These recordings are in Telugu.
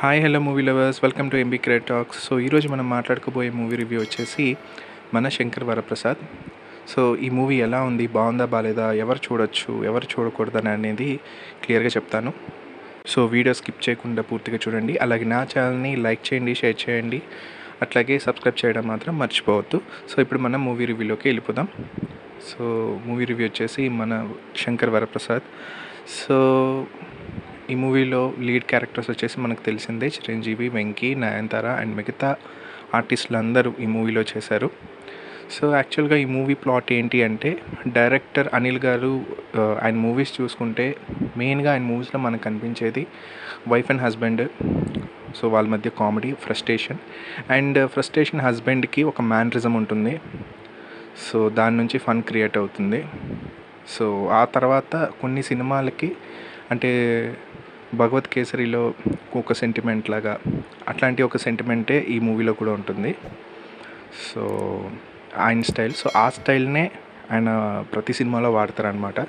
Hi hello movie lovers, welcome to MB create talks. So ఈరోజు మనం మాట్లాడుకోబోయే మూవీ రివ్యూ వచ్చేసి మన శంకర్ వరప్రసాద్. సో ఈ మూవీ ఎలా ఉంది, బాగుందా బాగాలేదా, ఎవరు చూడొచ్చు ఎవరు చూడకూడదని అనేది క్లియర్గా చెప్తాను. సో వీడియో స్కిప్ చేయకుండా పూర్తిగా చూడండి. అలాగే నా ఛానల్ని లైక్ చేయండి, షేర్ చేయండి, అట్లాగే సబ్స్క్రైబ్ చేయడం మాత్రం మర్చిపోవద్దు. సో ఇప్పుడు మనం మూవీ రివ్యూలోకి వెళ్ళిపోదాం. సో మూవీ రివ్యూ వచ్చేసి మన శంకర్ వరప్రసాద్. సో ఈ మూవీలో లీడ్ క్యారెక్టర్స్ వచ్చేసి మనకు తెలిసిందే, చిరంజీవి, వెంకీ, నయనతార అండ్ మిగతా ఆర్టిస్టులు అందరూ ఈ మూవీలో చేశారు. సో యాక్చువల్గా ఈ మూవీ ప్లాట్ ఏంటి అంటే, డైరెక్టర్ అనిల్ గారు ఆయన మూవీస్ చూసుకుంటే మెయిన్గా ఆయన మూవీస్లో మనకు కనిపించేది వైఫ్ అండ్ హస్బెండ్. సో వాళ్ళ మధ్య కామెడీ, ఫ్రస్ట్రేషన్ హస్బెండ్కి ఒక మ్యానరిజం ఉంటుంది. సో దాని నుంచి ఫన్ క్రియేట్ అవుతుంది. సో ఆ తర్వాత కొన్ని సినిమాలకి అంటే భగవత్ కేసరిలో ఒక సెంటిమెంట్ లాగా అట్లాంటి ఒక సెంటిమెంటే ఈ మూవీలో కూడా ఉంటుంది. సో ఆయన స్టైల్, సో ఆ స్టైల్నే ఆయన ప్రతి సినిమాలో వాడతారనమాట.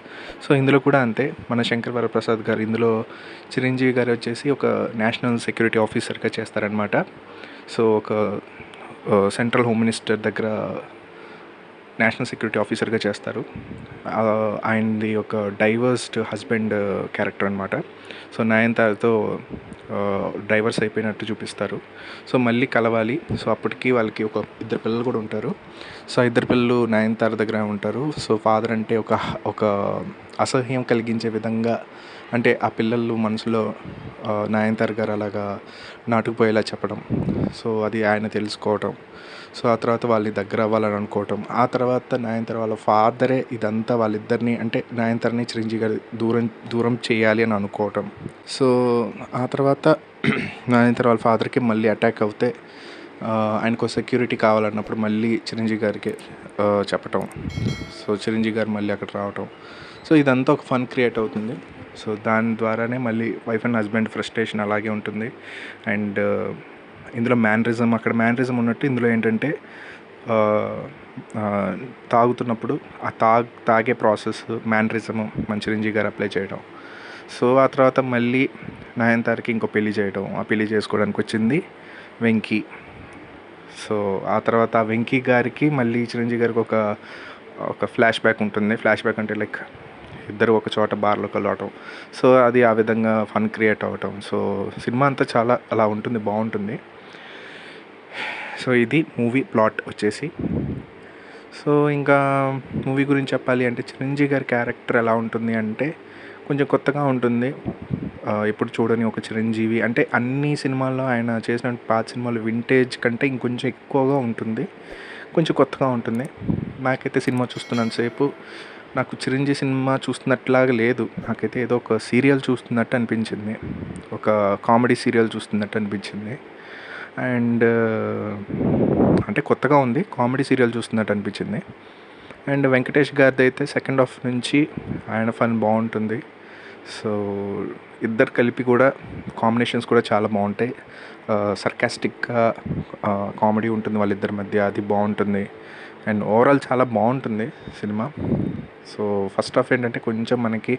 సో ఇందులో కూడా అంతే. మన శంకర్ వరప్రసాద్ గారు ఇందులో చిరంజీవి గారు వచ్చేసి ఒక నేషనల్ సెక్యూరిటీ ఆఫీసర్గా చేస్తారనమాట. సో ఒక సెంట్రల్ హోమ్ మినిస్టర్ దగ్గర నేషనల్ సెక్యూరిటీ ఆఫీసర్గా చేస్తారు. ఆయనది ఒక డైవర్స్డ్ హస్బెండ్ క్యారెక్టర్ అనమాట. సో నయనతారతో డైవర్స్ అయిపోయినట్టు చూపిస్తారు. సో మళ్ళీ కలవాలి. సో అప్పటికి వాళ్ళకి ఇద్దరు పిల్లలు కూడా ఉంటారు. సో ఇద్దరు పిల్లలు నయనతార దగ్గర ఉంటారు. సో ఫాదర్ అంటే ఒక అసహ్యం కలిగించే విధంగా, అంటే ఆ పిల్లలు మనసులో నయనతార గారు అలాగా నాటుకుపోయేలా చెప్పడం. సో అది ఆయన తెలుసుకోవటం. సో ఆ తర్వాత వాళ్ళని దగ్గర అవ్వాలని అనుకోవటం. ఆ తర్వాత నయనతార వాళ్ళ ఫాదరే ఇదంతా వాళ్ళిద్దరిని, అంటే నయనతారని చిరంజీవి గారు దూరం చేయాలి అని అనుకోవటం. సో ఆ తర్వాత నయనతార వాళ్ళ ఫాదర్కి మళ్ళీ అటాక్ అవుతే ఆయనకు సెక్యూరిటీ కావాలన్నప్పుడు మళ్ళీ చిరంజీవి గారికి చెప్పటం. సో చిరంజీవి గారు మళ్ళీ అక్కడ రావటం. సో ఇదంతా ఒక ఫన్ క్రియేట్ అవుతుంది. సో దాని ద్వారానే మళ్ళీ వైఫ్ అండ్ హస్బెండ్ ఫ్రస్ట్రేషన్ అలాగే ఉంటుంది. అండ్ ఇందులో అక్కడ మ్యానరిజం ఉన్నట్టు ఇందులో ఏంటంటే తాగుతున్నప్పుడు ఆ తాగే ప్రాసెస్ మ్యానరిజము మన చిరంజీవి గారు అప్లై చేయడం. సో ఆ తర్వాత మళ్ళీ నయనతారకి ఇంకో పెళ్లి చేయడం. ఆ పెళ్లి చేసుకోవడానికి వచ్చింది వెంకీ. సో ఆ తర్వాత ఆ వెంకీ గారికి మళ్ళీ చిరంజీవి గారికి ఒక ఫ్లాష్ బ్యాక్ ఉంటుంది. ఫ్లాష్ బ్యాక్ అంటే లైక్ ఇద్దరు ఒక చోట బార్లో కలవటం. సో అది ఆ విధంగా ఫన్ క్రియేట్ అవ్వటం. సో సినిమా అంతా చాలా అలా ఉంటుంది, బాగుంటుంది. సో ఇది మూవీ ప్లాట్ వచ్చేసి. సో ఇంకా మూవీ గురించి చెప్పాలి అంటే, చిరంజీవి గారి క్యారెక్టర్ ఎలా ఉంటుంది అంటే కొంచెం కొత్తగా ఉంటుంది. ఇప్పుడు చూడని ఒక చిరంజీవి అంటే అన్ని సినిమాల్లో ఆయన చేసిన పాత సినిమాలు వింటేజ్ కంటే ఇంకొంచెం ఎక్కువగా ఉంటుంది, కొంచెం కొత్తగా ఉంటుంది. నాకైతే సినిమా చూస్తున్నంతసేపు నాకు చిరంజీవి సినిమా చూస్తున్నట్లాగా లేదు. నాకైతే ఏదో ఒక సీరియల్ చూస్తున్నట్టు అనిపించింది, ఒక కామెడీ సీరియల్ చూస్తున్నట్టు అనిపించింది. అండ్ అంటే కొత్తగా ఉంది, కామెడీ సీరియల్ చూస్తున్నట్టు అనిపించింది. అండ్ వెంకటేష్ గారిది అయితే సెకండ్ హాఫ్ నుంచి ఆయన ఫన్ బాగుంటుంది. సో ఇద్దరు కలిపి కూడా కాంబినేషన్స్ కూడా చాలా బాగుంటాయి. సర్కాస్టిక్గా కామెడీ ఉంటుంది వాళ్ళిద్దరి మధ్య, అది బాగుంటుంది. అండ్ ఓవరాల్ చాలా బాగుంటుంది సినిమా. సో ఫస్ట్ హాఫ్ ఏంటంటే కొంచెం మనకి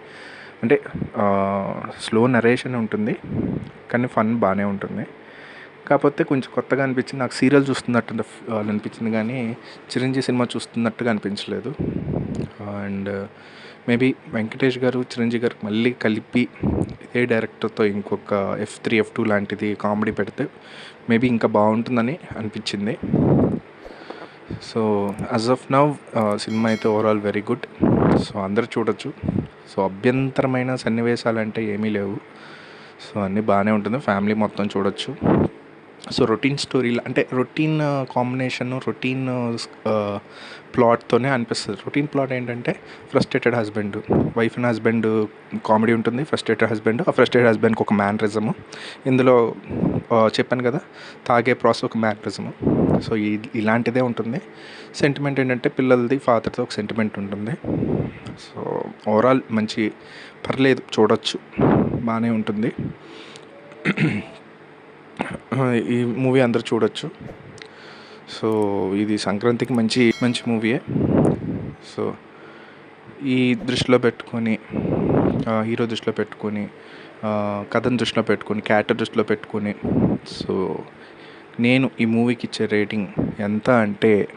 అంటే స్లో నరేషన్ ఉంటుంది, కానీ ఫన్ బాగానే ఉంటుంది. కాకపోతే కొంచెం కొత్తగా అనిపించింది నాకు. సీరియల్ చూస్తున్నట్టు అనిపించింది కానీ చిరంజీవి సినిమా చూస్తున్నట్టుగా అనిపించలేదు. అండ్ మేబీ వెంకటేష్ గారు చిరంజీవి గారు మళ్ళీ కలిపి ఇదే డైరెక్టర్తో ఇంకొక F3 F2 లాంటిది కామెడీ పెడితే మేబీ ఇంకా బాగుంటుందని అనిపించింది. So as of now cinema అయితే ఓవరాల్ వెరీ గుడ్. సో అందరూ చూడొచ్చు. సో అభ్యంతరమైన సన్నివేశాలు అంటే ఏమీ లేవు. సో అన్నీ బాగానే ఉంటుంది, ఫ్యామిలీ మొత్తం చూడొచ్చు. సో రొటీన్ స్టోరీ అంటే రొటీన్ కాంబినేషన్, రొటీన్ ప్లాట్తోనే అనిపిస్తుంది. రొటీన్ ప్లాట్ ఏంటంటే frustrated husband, wife and husband comedy ఉంటుంది. ఫ్రస్ట్రేటెడ్ హస్బెండ్కి ఒక మ్యానరిజము. ఇందులో చెప్పాను కదా, తాగే ప్రాసెస్ ఒక మ్యానరిజము. సో ఇలాంటిదే ఉంటుంది. సెంటిమెంట్ ఏంటంటే పిల్లలది ఫాదర్తో ఒక సెంటిమెంట్ ఉంటుంది. సో ఓవరాల్ మంచి పర్లేదు, చూడొచ్చు, బాగానే ఉంటుంది. ఈ మూవీ అందరూ చూడొచ్చు. సో ఇది సంక్రాంతికి మంచి మూవీయే. సో ఈ దృష్టిలో పెట్టుకొని హీరో దృష్టిలో పెట్టుకొని కథను దృష్టిలో పెట్టుకొని క్యారెక్టర్ దృష్టిలో పెట్టుకొని సో నేను ఈ మూవీకి ఇచ్చే రేటింగ్ ఎంత అంటే